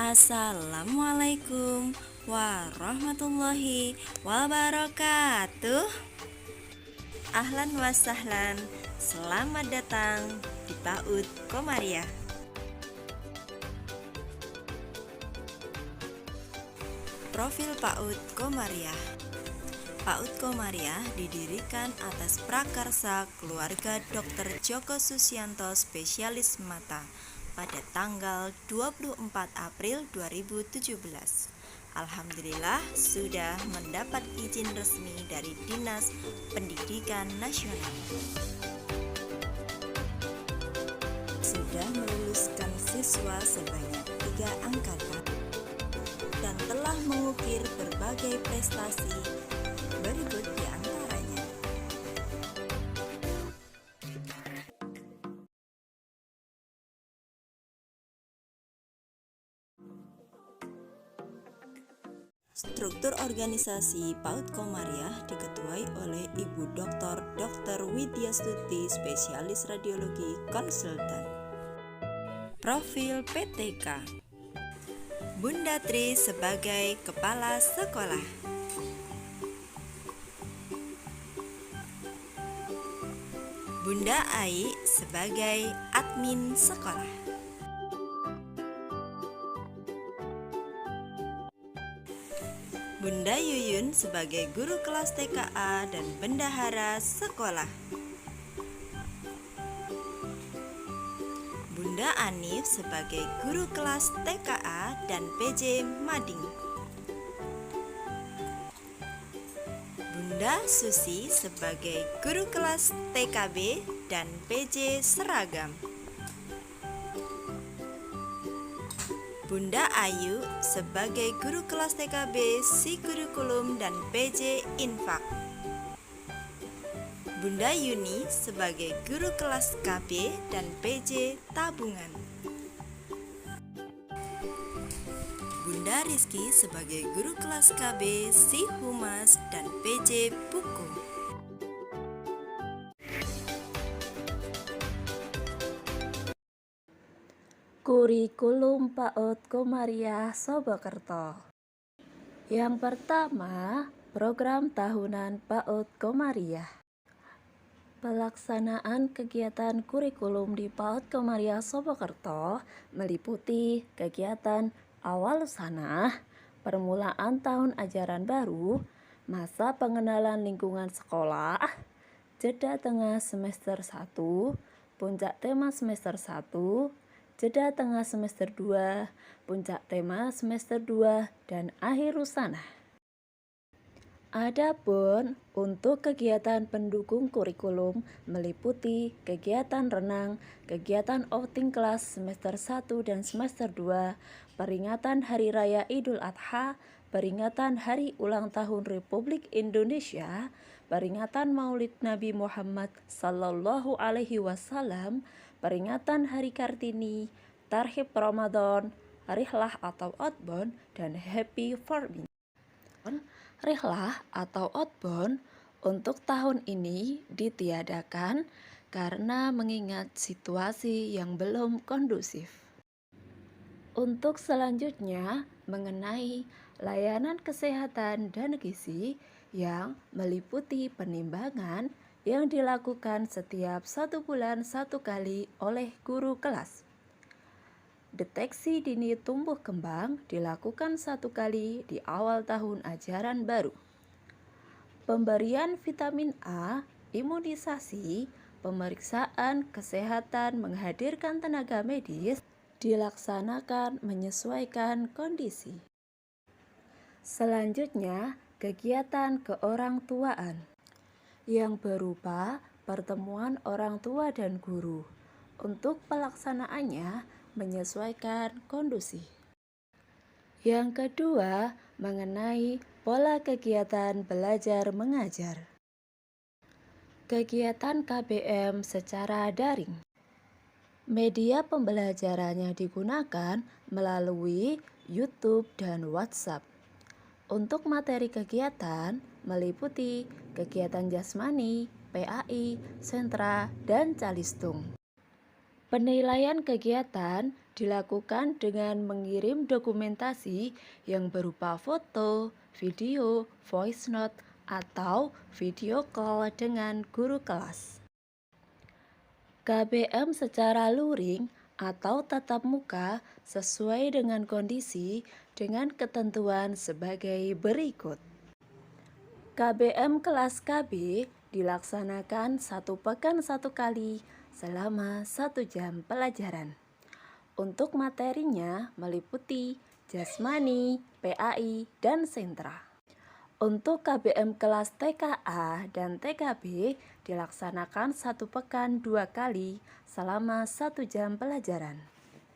Assalamualaikum warahmatullahi wabarakatuh. Ahlan wa sahlan, selamat datang di PAUD Komariah. Profil PAUD Komariah. PAUD Komariah didirikan atas prakarsa keluarga Dr. Joko Susianto, spesialis mata, pada tanggal 24 April 2017. Alhamdulillah sudah mendapat izin resmi dari Dinas Pendidikan Nasional. Sudah meluluskan siswa sebanyak 3 angkatan dan telah mengukir berbagai prestasi. Berikut di antaranya: struktur organisasi PAUD Komariah diketuai oleh Ibu Dr. Widya Stuti, spesialis radiologi konsultan. Profil PTK: Bunda Tri sebagai kepala sekolah, Bunda Ai sebagai admin sekolah, Bunda Yuyun sebagai guru kelas TKA dan bendahara sekolah, Bunda Anif sebagai guru kelas TKA dan PJ Mading, Bunda Susi sebagai guru kelas TKB dan PJ Seragam, Bunda Ayu sebagai guru kelas TKB Si Kurikulum dan PJ Infak, Bunda Yuni sebagai guru kelas KB dan PJ Tabungan, Bunda Rizky sebagai guru kelas KB Si Humas dan PJ Buku. Kurikulum PAUD Komariah Sobokerto. Yang pertama, program tahunan PAUD Komariah. Pelaksanaan kegiatan kurikulum di PAUD Komariah Sobokerto meliputi kegiatan awal sanah, permulaan tahun ajaran baru, masa pengenalan lingkungan sekolah, jeda tengah semester 1, puncak tema semester 1, jeda tengah semester 2, puncak tema semester 2, dan akhir rusanah. Adapun untuk kegiatan pendukung kurikulum meliputi kegiatan renang, kegiatan outing kelas semester 1 dan semester 2, peringatan Hari Raya Idul Adha, peringatan Hari Ulang Tahun Republik Indonesia, peringatan Maulid Nabi Muhammad Sallallahu Alaihi Wasallam, peringatan Hari Kartini, Tarhib Ramadan, Rihlah atau Outbound, dan Happy Farming. Rihlah atau outbound untuk tahun ini ditiadakan karena mengingat situasi yang belum kondusif. Untuk selanjutnya mengenai layanan kesehatan dan gizi yang meliputi penimbangan yang dilakukan setiap 1 bulan 1 kali oleh guru kelas. Deteksi dini tumbuh kembang dilakukan 1 kali di awal tahun ajaran baru. Pemberian vitamin A, imunisasi, pemeriksaan kesehatan menghadirkan tenaga medis dilaksanakan menyesuaikan kondisi. Selanjutnya, kegiatan keorangtuaan yang berupa pertemuan orang tua dan guru. Untuk pelaksanaannya menyesuaikan kondisi. Yang kedua, mengenai pola kegiatan belajar mengajar. Kegiatan KBM secara daring. Media pembelajarannya digunakan melalui YouTube dan WhatsApp. Untuk materi kegiatan meliputi kegiatan jasmani, PAI, sentra, dan calistung. Penilaian kegiatan Dilakukan dengan mengirim dokumentasi yang berupa foto, video, voice note, atau video call dengan guru kelas. KBM secara luring atau tatap muka sesuai dengan kondisi dengan ketentuan sebagai berikut. KBM kelas KB dilaksanakan 1 pekan 1 kali selama 1 jam pelajaran. Untuk materinya meliputi jasmani, PAI, dan sentra. Untuk KBM kelas TKA dan TKB dilaksanakan 1 pekan 2 kali selama 1 jam pelajaran.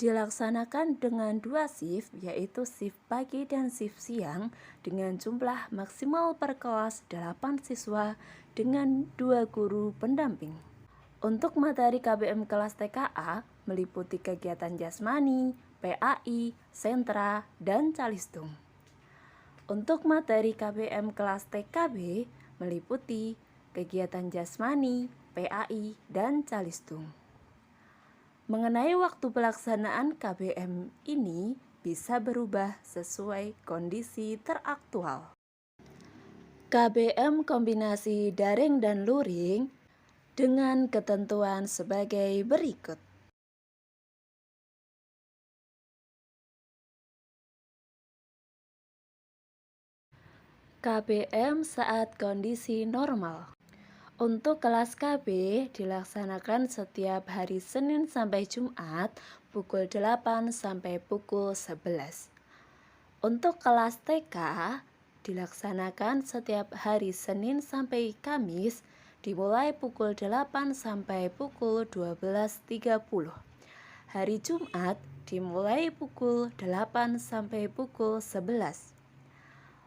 Dilaksanakan dengan 2 shift, yaitu shift pagi dan shift siang dengan jumlah maksimal per kelas 8 siswa dengan 2 guru pendamping. Untuk materi KBM kelas TKA meliputi kegiatan jasmani, PAI, sentra, dan calistung. Untuk materi KBM kelas TKB meliputi kegiatan jasmani, PAI, dan calistung. Mengenai waktu pelaksanaan KBM ini bisa berubah sesuai kondisi teraktual. KBM kombinasi daring dan luring dengan ketentuan sebagai berikut. KBM saat kondisi normal. Untuk kelas KB dilaksanakan setiap hari Senin sampai Jumat pukul 8 sampai pukul 11. Untuk kelas TK dilaksanakan setiap hari Senin sampai Kamis dimulai pukul 8 sampai pukul 12.30. Hari Jumat dimulai pukul 8 sampai pukul 11.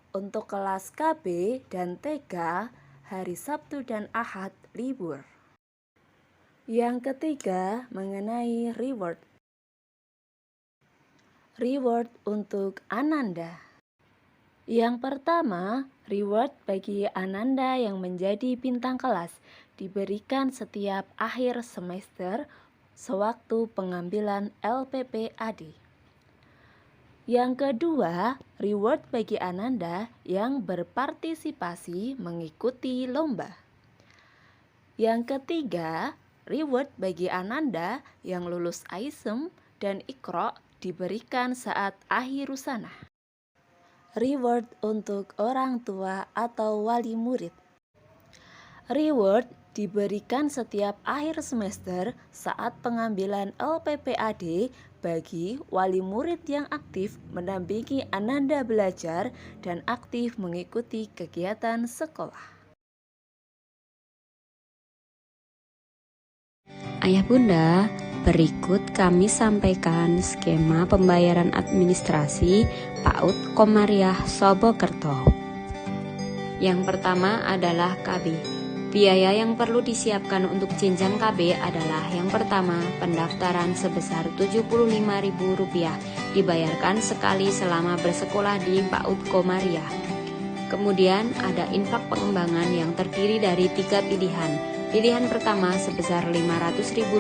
Untuk kelas KB dan TK hari Sabtu dan Ahad libur. Yang ketiga mengenai reward. Reward untuk Ananda. Yang pertama, reward bagi Ananda yang menjadi bintang kelas diberikan setiap akhir semester sewaktu pengambilan LPPAD. Yang kedua, reward bagi Ananda yang berpartisipasi mengikuti lomba. Yang ketiga, reward bagi Ananda yang lulus AISEM dan Iqra diberikan saat akhir rusanah. Reward untuk orang tua atau wali murid. Reward diberikan setiap akhir semester saat pengambilan LPPAD bagi wali murid yang aktif mendampingi Ananda belajar dan aktif mengikuti kegiatan sekolah. Ayah Bunda, berikut kami sampaikan skema pembayaran administrasi PAUD Komariah Sobokerto. Yang pertama adalah KB. Biaya yang perlu disiapkan untuk jenjang KB adalah yang pertama, pendaftaran sebesar Rp75.000 dibayarkan sekali selama bersekolah di PAUD Komariah. Kemudian ada infak pengembangan yang terdiri dari 3 pilihan. Pilihan pertama sebesar Rp500.000,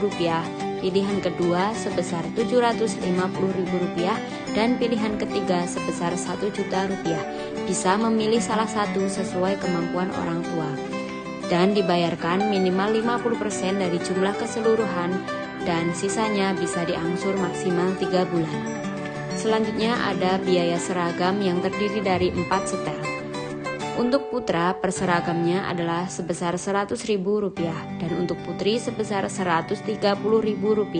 pilihan kedua sebesar Rp750.000, dan pilihan ketiga sebesar Rp1 juta. Bisa memilih salah satu sesuai kemampuan orang tua. Dan dibayarkan minimal 50% dari jumlah keseluruhan dan sisanya bisa diangsur maksimal 3 bulan. Selanjutnya ada biaya seragam yang terdiri dari 4 setel. Untuk putra perseragamnya adalah sebesar Rp100.000 dan untuk putri sebesar Rp130.000.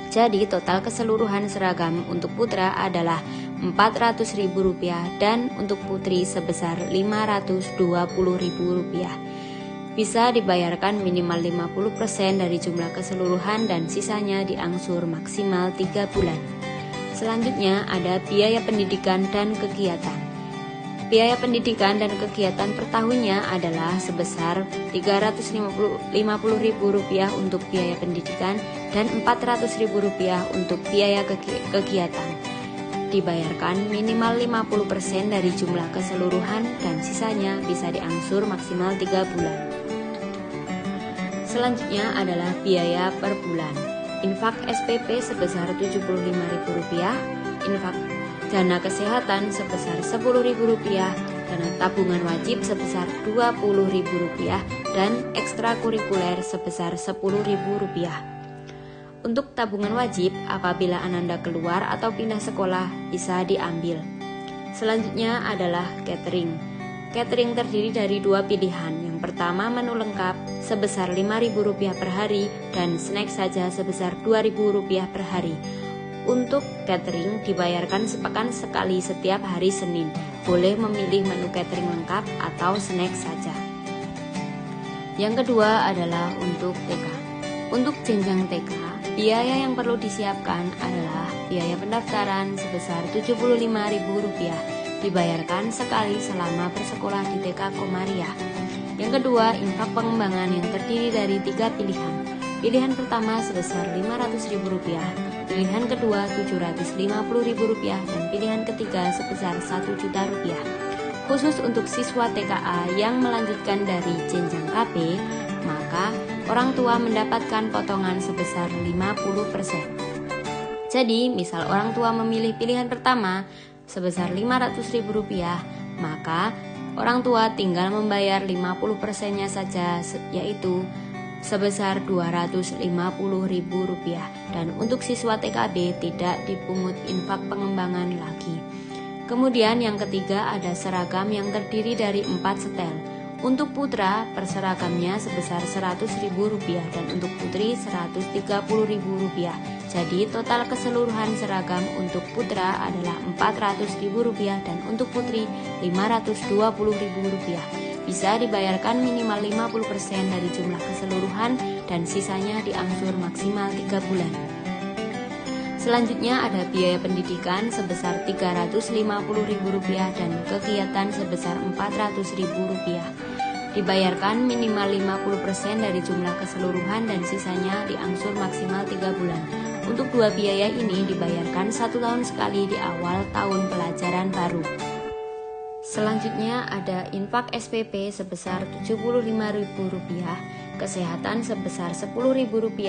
Jadi total keseluruhan seragam untuk putra adalah Rp400.000 dan untuk putri sebesar Rp520.000. Bisa dibayarkan minimal 50% dari jumlah keseluruhan dan sisanya diangsur maksimal 3 bulan. Selanjutnya ada biaya pendidikan dan kegiatan. Biaya pendidikan dan kegiatan per tahunnya adalah sebesar Rp350.000 untuk biaya pendidikan dan Rp400.000 untuk biaya kegiatan. Dibayarkan minimal 50% dari jumlah keseluruhan dan sisanya bisa diangsur maksimal 3 bulan. Selanjutnya adalah biaya per bulan. infak SPP sebesar Rp75.000, infak dana kesehatan sebesar Rp10.000, dana tabungan wajib sebesar Rp20.000, dan ekstrakurikuler sebesar Rp10.000. Untuk tabungan wajib, apabila Ananda keluar atau pindah sekolah, bisa diambil. Selanjutnya adalah catering. Catering terdiri dari dua pilihan. Yang pertama, menu lengkap sebesar Rp5.000 per hari dan snack saja sebesar Rp2.000 per hari. Untuk catering dibayarkan sepekan sekali setiap hari Senin. Boleh memilih menu catering lengkap atau snack saja. Yang kedua adalah untuk TK. Untuk jenjang TK, biaya yang perlu disiapkan adalah biaya pendaftaran sebesar Rp75.000, dibayarkan sekali selama bersekolah di TK Komariah. Yang kedua, infak pengembangan yang terdiri dari 3 pilihan. Pilihan pertama sebesar Rp500.000, pilihan kedua Rp750.000, dan pilihan ketiga sebesar Rp1.000.000. Khusus untuk siswa TKA yang melanjutkan dari jenjang KP, maka orang tua mendapatkan potongan sebesar 50%. Jadi, misal orang tua memilih pilihan pertama sebesar Rp500.000, maka orang tua tinggal membayar 50%-nya saja, yaitu sebesar Rp250.000. Dan untuk siswa TKB tidak dipungut infak pengembangan lagi. Kemudian yang ketiga ada seragam yang terdiri dari 4 setel. Untuk putra, perseragamnya sebesar Rp100.000 dan untuk putri Rp130.000. Jadi total keseluruhan seragam untuk putra adalah Rp400.000 dan untuk putri Rp520.000. Bisa dibayarkan minimal 50% dari jumlah keseluruhan dan sisanya diangsur maksimal 3 bulan. Selanjutnya ada biaya pendidikan sebesar Rp350.000 dan kegiatan sebesar Rp400.000. Dibayarkan minimal 50% dari jumlah keseluruhan dan sisanya diangsur maksimal 3 bulan. Untuk dua biaya ini dibayarkan 1 tahun sekali di awal tahun pelajaran baru. Selanjutnya ada infak SPP sebesar Rp75.000, kesehatan sebesar Rp10.000,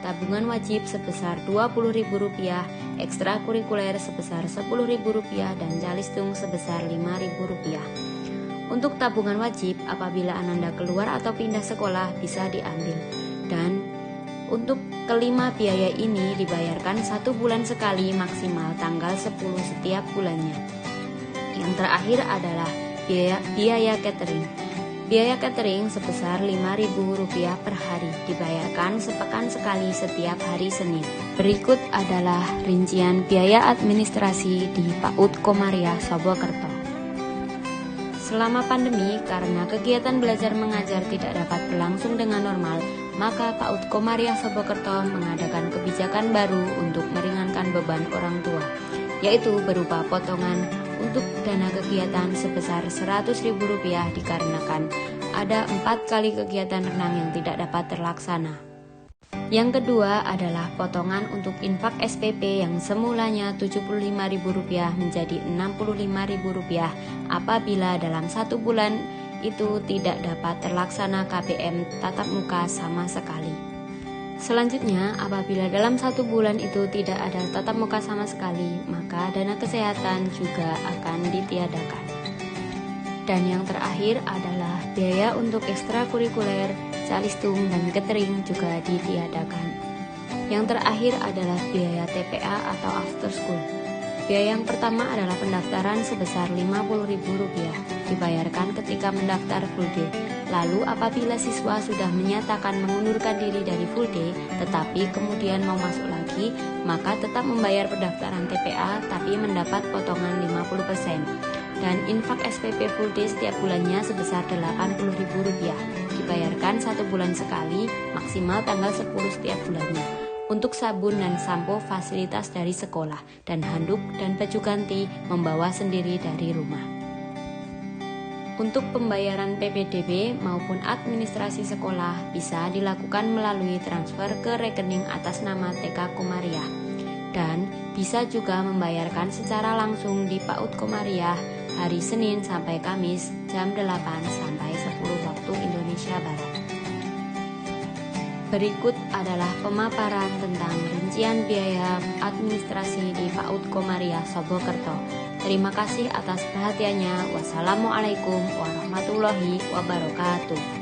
tabungan wajib sebesar Rp20.000, ekstrakurikuler sebesar Rp10.000, dan calistung sebesar Rp5.000. Untuk tabungan wajib, apabila Ananda keluar atau pindah sekolah bisa diambil. Dan untuk kelima biaya ini dibayarkan 1 bulan sekali maksimal tanggal 10 setiap bulannya. Yang terakhir adalah biaya catering. Biaya catering sebesar Rp5.000 per hari, dibayarkan sepekan sekali setiap hari Senin. Berikut adalah rincian biaya administrasi di PAUD Komariah Sobokerto. Selama pandemi, karena kegiatan belajar mengajar tidak dapat berlangsung dengan normal, maka PAUD Komariah Sobokerto mengadakan kebijakan baru untuk meringankan beban orang tua, yaitu berupa potongan untuk dana kegiatan sebesar Rp100.000 dikarenakan ada 4 kali kegiatan renang yang tidak dapat terlaksana. Yang kedua adalah potongan untuk infak SPP yang semulanya Rp75.000 menjadi Rp65.000 apabila dalam 1 bulan itu tidak dapat terlaksana KBM tatap muka sama sekali. Selanjutnya, apabila dalam 1 bulan itu tidak ada tatap muka sama sekali, maka dana kesehatan juga akan ditiadakan. Dan yang terakhir adalah biaya untuk ekstrakurikuler, calistung, dan catering juga ditiadakan. Yang terakhir adalah biaya TPA atau after school. Biaya yang pertama adalah pendaftaran sebesar Rp50.000, dibayarkan ketika mendaftar full day. Lalu apabila siswa sudah menyatakan mengundurkan diri dari full day, tetapi kemudian mau masuk lagi, maka tetap membayar pendaftaran TPA tapi mendapat potongan 50%. Dan infak SPP full day setiap bulannya sebesar Rp80.000, dibayarkan 1 bulan sekali, maksimal tanggal 10 setiap bulannya. Untuk sabun dan sampo fasilitas dari sekolah, dan handuk dan baju ganti membawa sendiri dari rumah. Untuk pembayaran PPDB maupun administrasi sekolah bisa dilakukan melalui transfer ke rekening atas nama TK Komariah. Dan bisa juga membayarkan secara langsung di PAUD Komariah hari Senin sampai Kamis jam 8 sampai 10 waktu Indonesia Barat. Berikut adalah pemaparan tentang rincian biaya administrasi di PAUD Komariah Sobokerto. Terima kasih atas perhatiannya. Wassalamualaikum warahmatullahi wabarakatuh.